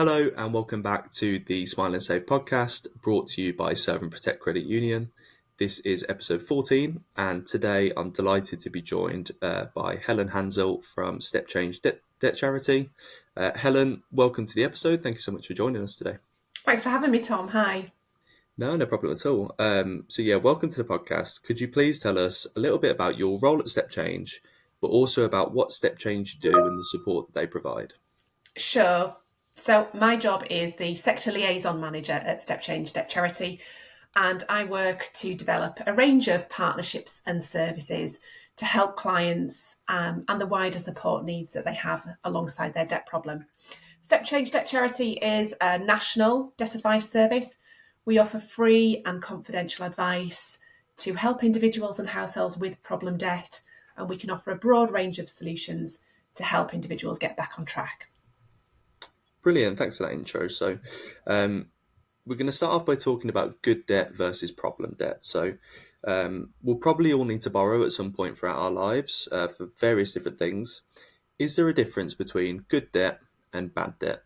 Hello and welcome back to the Smile and Save podcast, brought to you by Serve and Protect Credit Union. This is episode 14, and today I'm delighted to be joined by Helen Handzel from StepChange Debt Charity. Helen, welcome to the episode. Thank you so much for joining us today. Thanks for having me, Tom. Hi. No problem at all. Welcome to the podcast. Could you please tell us a little bit about your role at StepChange, but also about what StepChange do and the support that they provide? Sure. So my job is the Sector Liaison Manager at StepChange Debt Charity, and I work to develop a range of partnerships and services to help clients and the wider support needs that they have alongside their debt problem. StepChange Debt Charity is a national debt advice service. We offer free and confidential advice to help individuals and households with problem debt, and we can offer a broad range of solutions to help individuals get back on track. Brilliant. Thanks for that intro. We're going to start off by talking about good debt versus problem debt. We'll probably all need to borrow at some point throughout our lives for various different things. Is there a difference between good debt and bad debt?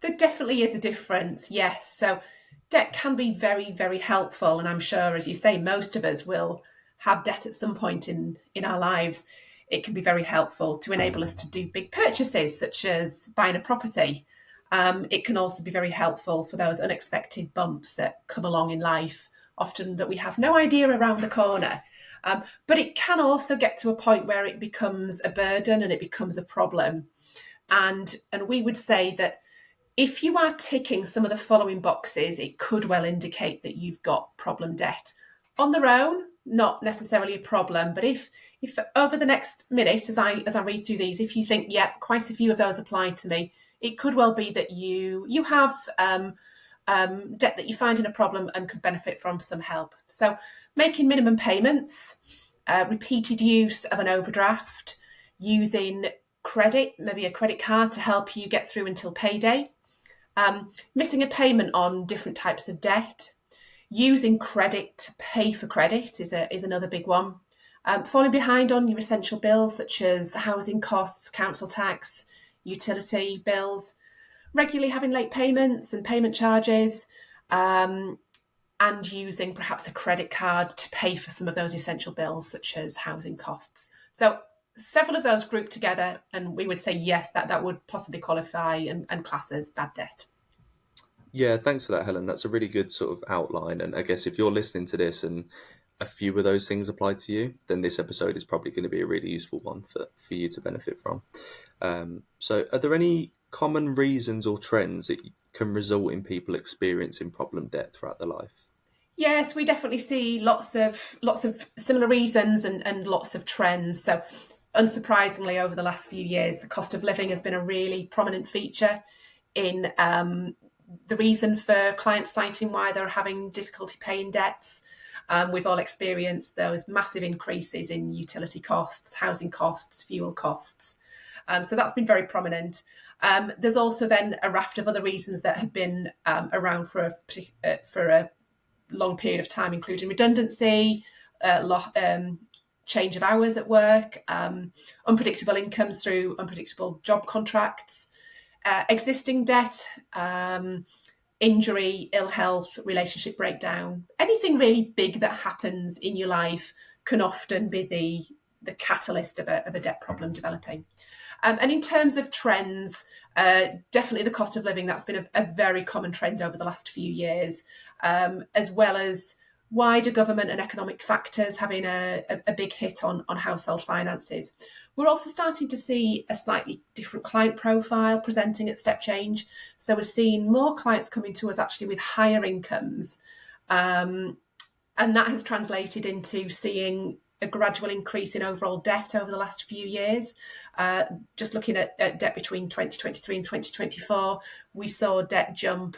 There definitely is a difference, yes. So debt can be very, very helpful. And I'm sure, as you say, most of us will have debt at some point in our lives. It can be very helpful to enable us to do big purchases, such as buying a property. It can also be very helpful for those unexpected bumps that come along in life, often that we have no idea around the corner. But it can also get to a point where it becomes a burden and it becomes a problem. And we would say that if you are ticking some of the following boxes, it could well indicate that you've got problem debt. On their own, not necessarily a problem, but if over the next minute, as I read through these, if you think, yeah, quite a few of those apply to me, it could well be that you have debt that you find in a problem and could benefit from some help. So making minimum payments, repeated use of an overdraft, using credit, maybe a credit card to help you get through until payday, missing a payment on different types of debt, using credit to pay for credit is another big one. Falling behind on your essential bills such as housing costs, council tax, utility bills, regularly having late payments and payment charges, and using perhaps a credit card to pay for some of those essential bills such as housing costs. So several of those grouped together, and we would say yes, that would possibly qualify and class as bad debt. Yeah, thanks for that, Helen. That's a really good sort of outline. And I guess if you're listening to this and a few of those things apply to you, then this episode is probably going to be a really useful one for you to benefit from. So are there any common reasons or trends that can result in people experiencing problem debt throughout their life? Yes, we definitely see lots of similar reasons and lots of trends. So unsurprisingly, over the last few years, the cost of living has been a really prominent feature in the reason for clients citing why they're having difficulty paying debts. We've all experienced those massive increases in utility costs, housing costs, fuel costs. So that's been very prominent. There's also then a raft of other reasons that have been around for a long period of time, including redundancy, change of hours at work, unpredictable incomes through unpredictable job contracts, existing debt, injury, ill health, relationship breakdown. Anything really big that happens in your life can often be the catalyst of a debt problem developing. And in terms of trends, definitely the cost of living, that's been a very common trend over the last few years, as well as wider government and economic factors having a big hit on household finances. We're also starting to see a slightly different client profile presenting at StepChange. So we're seeing more clients coming to us actually with higher incomes. And that has translated into seeing a gradual increase in overall debt over the last few years. Just looking at debt between 2023 and 2024, we saw debt jump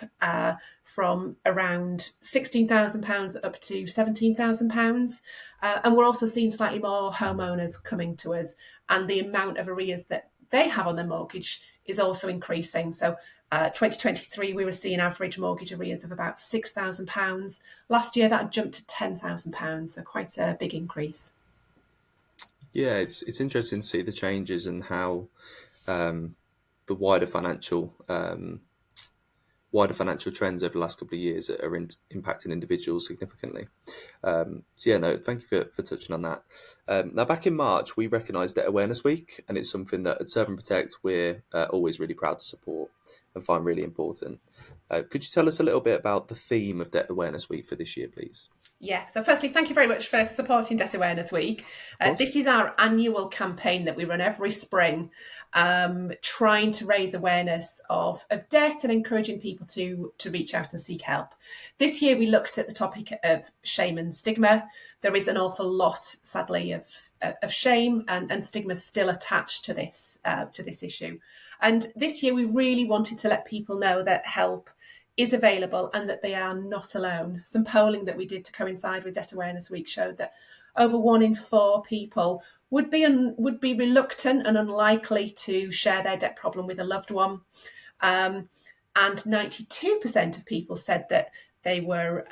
from around £16,000 up to £17,000. And we're also seeing slightly more homeowners coming to us, and the amount of arrears that they have on their mortgage is also increasing. So 2023, we were seeing average mortgage arrears of about £6,000. Last year, that had jumped to £10,000, so quite a big increase. Yeah, it's interesting to see the changes and how the wider financial wider financial trends over the last couple of years that are impacting individuals significantly. So yeah, no, thank you for touching on that. Now, back in March, we recognised Debt Awareness Week, and it's something that at Serve and Protect we're always really proud to support and find really important. Could you tell us a little bit about the theme of Debt Awareness Week for this year, please? Yeah, so firstly, thank you very much for supporting Debt Awareness Week. Of course. This is our annual campaign that we run every spring, trying to raise awareness of debt and encouraging people to reach out and seek help. This year, we looked at the topic of shame and stigma. There is an awful lot, sadly, of shame and stigma still attached to this issue. And this year, we really wanted to let people know that help is available and that they are not alone. Some polling that we did to coincide with Debt Awareness Week showed that over 1 in 4 people would be reluctant and unlikely to share their debt problem with a loved one. And 92% of people said that they were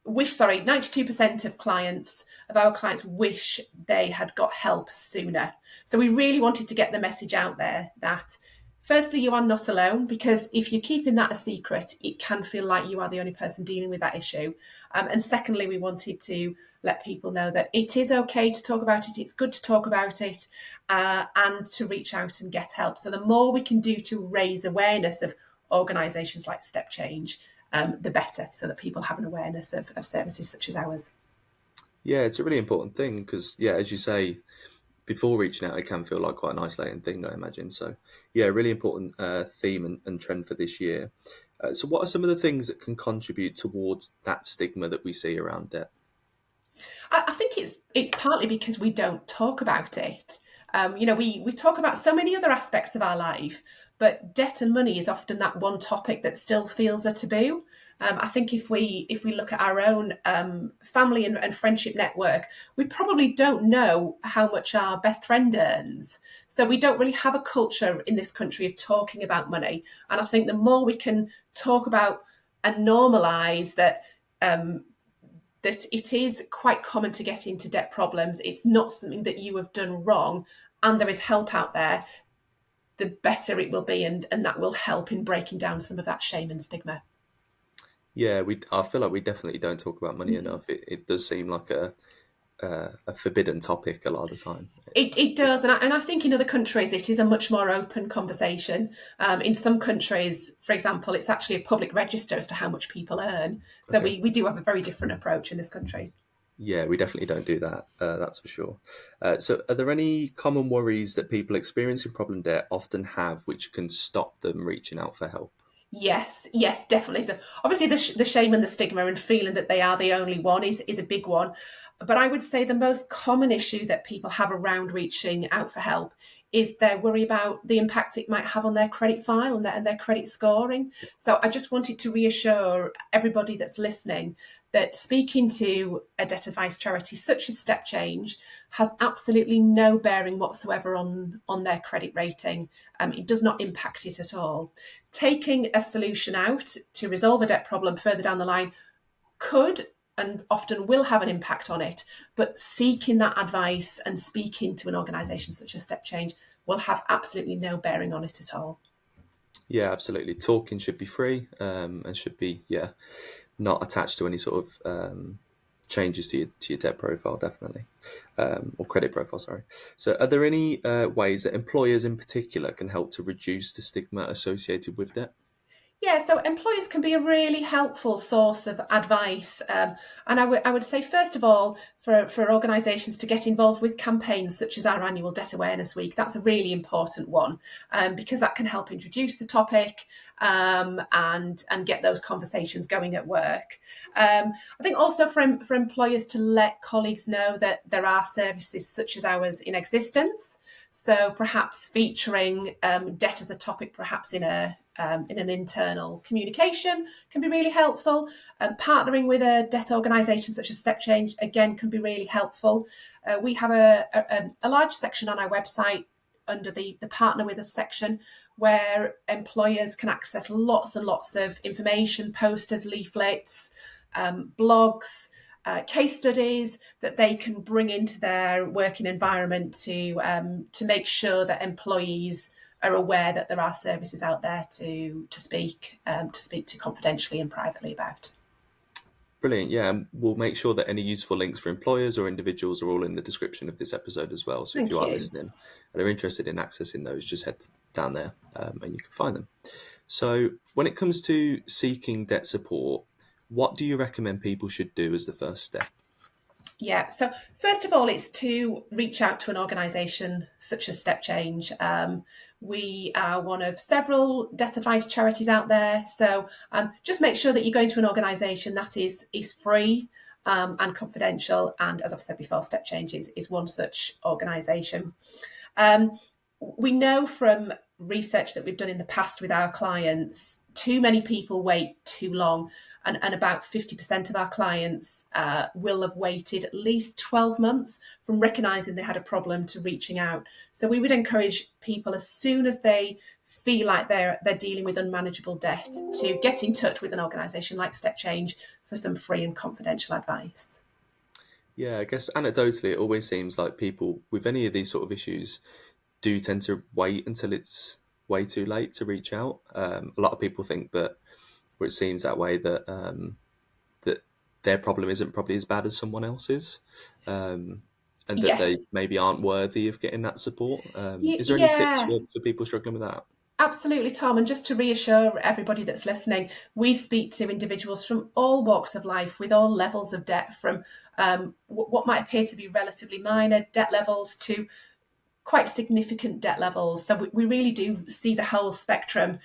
92% of our clients wish they had got help sooner. So we really wanted to get the message out there that firstly, you are not alone, because if you're keeping that a secret, it can feel like you are the only person dealing with that issue. And secondly, we wanted to let people know that it is okay to talk about it. It's good to talk about it and to reach out and get help. So the more we can do to raise awareness of organisations like StepChange, the better, so that people have an awareness of services such as ours. Yeah, it's a really important thing because, yeah, as you say, before reaching out, it can feel like quite an isolating thing, I imagine. So, yeah, really important theme and trend for this year. So, what are some of the things that can contribute towards that stigma that we see around debt? I think it's partly because we don't talk about it. We talk about so many other aspects of our life, but debt and money is often that one topic that still feels a taboo. I think if we look at our own family and friendship network, we probably don't know how much our best friend earns. So we don't really have a culture in this country of talking about money. And I think the more we can talk about and normalise that. That it is quite common to get into debt problems. It's not something that you have done wrong, and there is help out there, the better it will be, and that will help in breaking down some of that shame and stigma. Yeah, I feel like we definitely don't talk about money enough. It does seem like a forbidden topic a lot of the time. It does, and I think in other countries it is a much more open conversation. In some countries, for example, it's actually a public register as to how much people earn. So Okay. we do have a very different approach in this country. Yeah, we definitely don't do that. That's for sure. So, are there any common worries that people experiencing problem debt often have which can stop them reaching out for help? Yes, definitely. So obviously, the shame and the stigma and feeling that they are the only one is a big one. But I would say the most common issue that people have around reaching out for help is their worry about the impact it might have on their credit file and their credit scoring. So I just wanted to reassure everybody that's listening that speaking to a debt advice charity such as StepChange has absolutely no bearing whatsoever on their credit rating. It does not impact it at all. Taking a solution out to resolve a debt problem further down the line could and often will have an impact on it, but seeking that advice and speaking to an organisation such as StepChange will have absolutely no bearing on it at all. Yeah, absolutely. Talking should be free and should be, yeah, not attached to any sort of changes to your debt profile, definitely, or credit profile, sorry. So, are there any ways that employers in particular can help to reduce the stigma associated with debt? Yeah, so employers can be a really helpful source of advice. And I would say, first of all, for organisations to get involved with campaigns such as our annual Debt Awareness Week, that's a really important one because that can help introduce the topic and get those conversations going at work. I think also for employers to let colleagues know that there are services such as ours in existence. So perhaps featuring debt as a topic, perhaps in an internal communication, can be really helpful. Partnering with a debt organisation such as StepChange, again, can be really helpful. We have a large section on our website under the Partner With Us section where employers can access lots and lots of information, posters, leaflets, blogs, case studies that they can bring into their working environment to make sure that employees are aware that there are services out there to speak to confidentially and privately about. Brilliant. Yeah, and we'll make sure that any useful links for employers or individuals are all in the description of this episode as well. So if you Thank are you. listening and are interested in accessing those, just head down there and you can find them. So when it comes to seeking debt support, what do you recommend people should do as the first step? Yeah, so first of all, it's to reach out to an organisation such as StepChange. We are one of several debt advice charities out there, so just make sure that you're going to an organisation that is free and confidential. And as I've said before, StepChange is one such organisation. We know from research that we've done in the past with our clients, too many people wait too long, and about 50% of our clients will have waited at least 12 months from recognising they had a problem to reaching out. So we would encourage people, as soon as they feel like they're dealing with unmanageable debt, to get in touch with an organisation like StepChange for some free and confidential advice. Yeah, I guess anecdotally, it always seems like people with any of these sort of issues do tend to wait until it's way too late to reach out. A lot of people think that, or it seems that way, that their problem isn't probably as bad as someone else's, and that they Yes. maybe aren't worthy of getting that support. Is there any tips Yeah. for people struggling with that? Absolutely, Tom. And just to reassure everybody that's listening, we speak to individuals from all walks of life with all levels of debt, from what might appear to be relatively minor debt levels to quite significant debt levels. So we really do see the whole spectrum.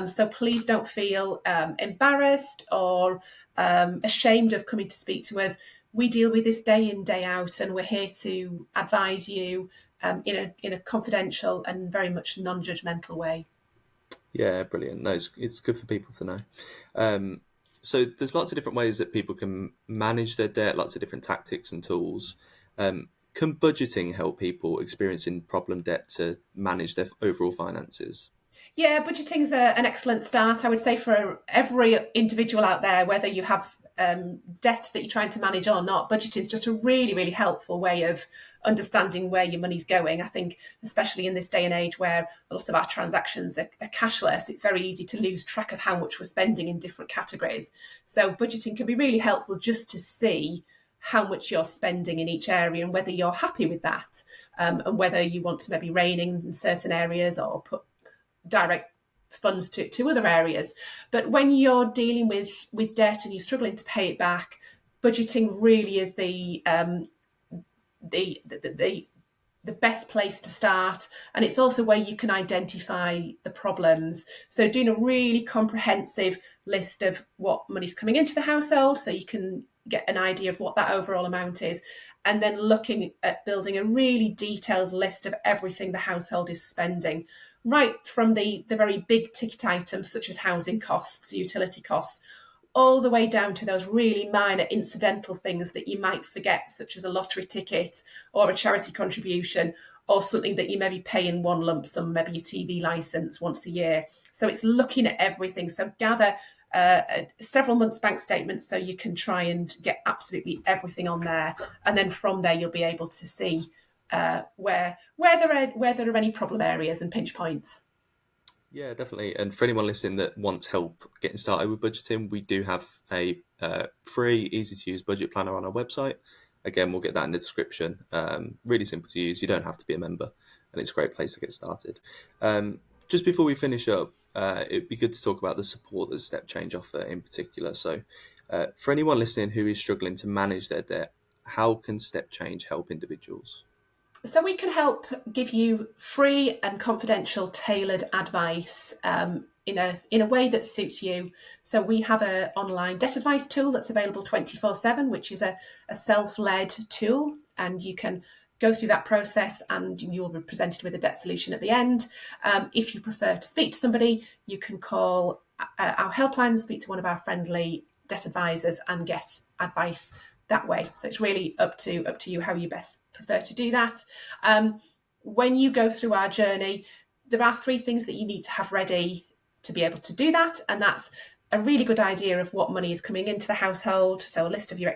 So please don't feel embarrassed or ashamed of coming to speak to us. We deal with this day in, day out, and we're here to advise you in a confidential and very much non-judgmental way. Yeah, brilliant. No, it's good for people to know. Um, so there's lots of different ways that people can manage their debt, lots of different tactics and tools. Can budgeting help people experiencing problem debt to manage their overall finances? Yeah, budgeting is an excellent start. I would say for every individual out there, whether you have debt that you're trying to manage or not, budgeting is just a really, really helpful way of understanding where your money's going. I think, especially in this day and age where a lot of our transactions are cashless, it's very easy to lose track of how much we're spending in different categories. So, budgeting can be really helpful just to see how much you're spending in each area and whether you're happy with that, and whether you want to maybe rein in certain areas or put direct funds to other areas. But when you're dealing with debt and you're struggling to pay it back, budgeting really is the best place to start, and it's also where you can identify the problems. So doing a really comprehensive list of what money's coming into the household, so you can get an idea of what that overall amount is, and then looking at building a really detailed list of everything the household is spending, right from the very big ticket items such as housing costs, utility costs, all the way down to those really minor incidental things that you might forget, such as a lottery ticket or a charity contribution, or something that you maybe pay in one lump sum, maybe your TV license once a year. So it's looking at everything. So gather several months bank statements so you can try and get absolutely everything on there. And then from there, you'll be able to see where there are any problem areas and pinch points. Yeah, definitely. And for anyone listening that wants help getting started with budgeting, we do have a free, easy to use budget planner on our website. Again, we'll get that in the description. Really simple to use. You don't have to be a member, and it's a great place to get started. Just before we finish up, it'd be good to talk about the support that StepChange offer in particular. So, for anyone listening who is struggling to manage their debt, how can StepChange help individuals? So we can help give you free and confidential tailored advice in a way that suits you. So we have an online debt advice tool that's available 24/7, which is a self-led tool, and you can go through that process and you'll be presented with a debt solution at the end. If you prefer to speak to somebody, you can call our helpline and speak to one of our friendly debt advisors and get advice that way. So it's really up to you how you best prefer to do that. When you go through our journey, there are three things that you need to have ready to be able to do that, and that's a really good idea of what money is coming into the household. So a list of your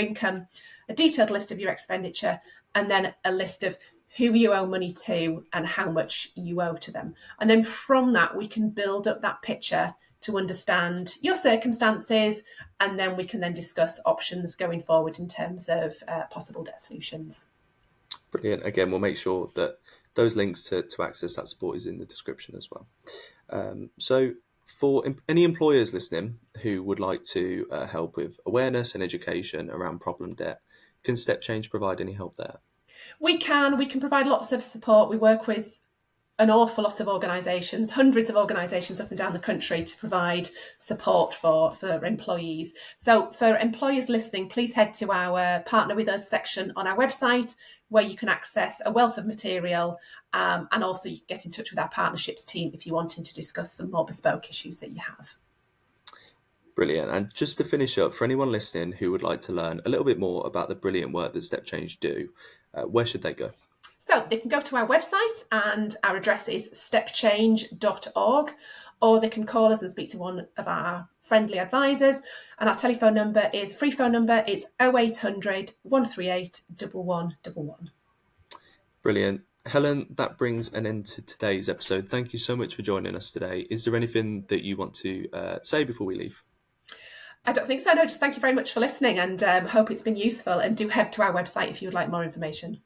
income, a detailed list of your expenditure, and then a list of who you owe money to and how much you owe to them. And then from that, we can build up that picture to understand your circumstances, and then we can then discuss options going forward in terms of possible debt solutions. Brilliant. Again, we'll make sure that those links to access that support is in the description as well. So for any employers listening who would like to help with awareness and education around problem debt, can StepChange provide any help there? We can provide lots of support. We work with an awful lot of organisations, hundreds of organisations up and down the country to provide support for employees. So for employers listening, please head to our Partner With Us section on our website, where you can access a wealth of material, and also you can get in touch with our partnerships team if you're wanting to discuss some more bespoke issues that you have. Brilliant. And just to finish up, for anyone listening who would like to learn a little bit more about the brilliant work that StepChange do, where should they go? So they can go to our website, and our address is stepchange.org, or they can call us and speak to one of our friendly advisors. And our telephone number is free phone number. It's 0800 138 1111. Brilliant. Helen, that brings an end to today's episode. Thank you so much for joining us today. Is there anything that you want to say before we leave? I don't think so. No, just thank you very much for listening, and hope it's been useful. And do head to our website if you would like more information.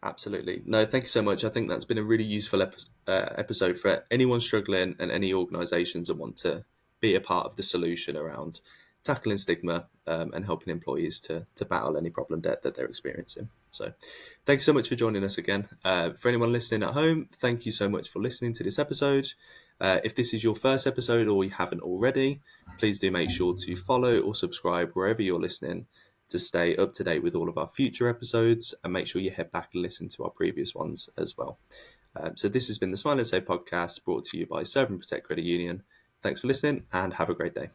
Absolutely. No, thank you so much. I think that's been a really useful episode for anyone struggling and any organisations that want to be a part of the solution around tackling stigma and helping employees to battle any problem debt that they're experiencing. So thank you so much for joining us again. For anyone listening at home, thank you so much for listening to this episode. If this is your first episode or you haven't already, please do make sure to follow or subscribe wherever you're listening to stay up to date with all of our future episodes, and make sure you head back and listen to our previous ones as well. So this has been the Smile and Save podcast, brought to you by Serve and Protect Credit Union. Thanks for listening and have a great day.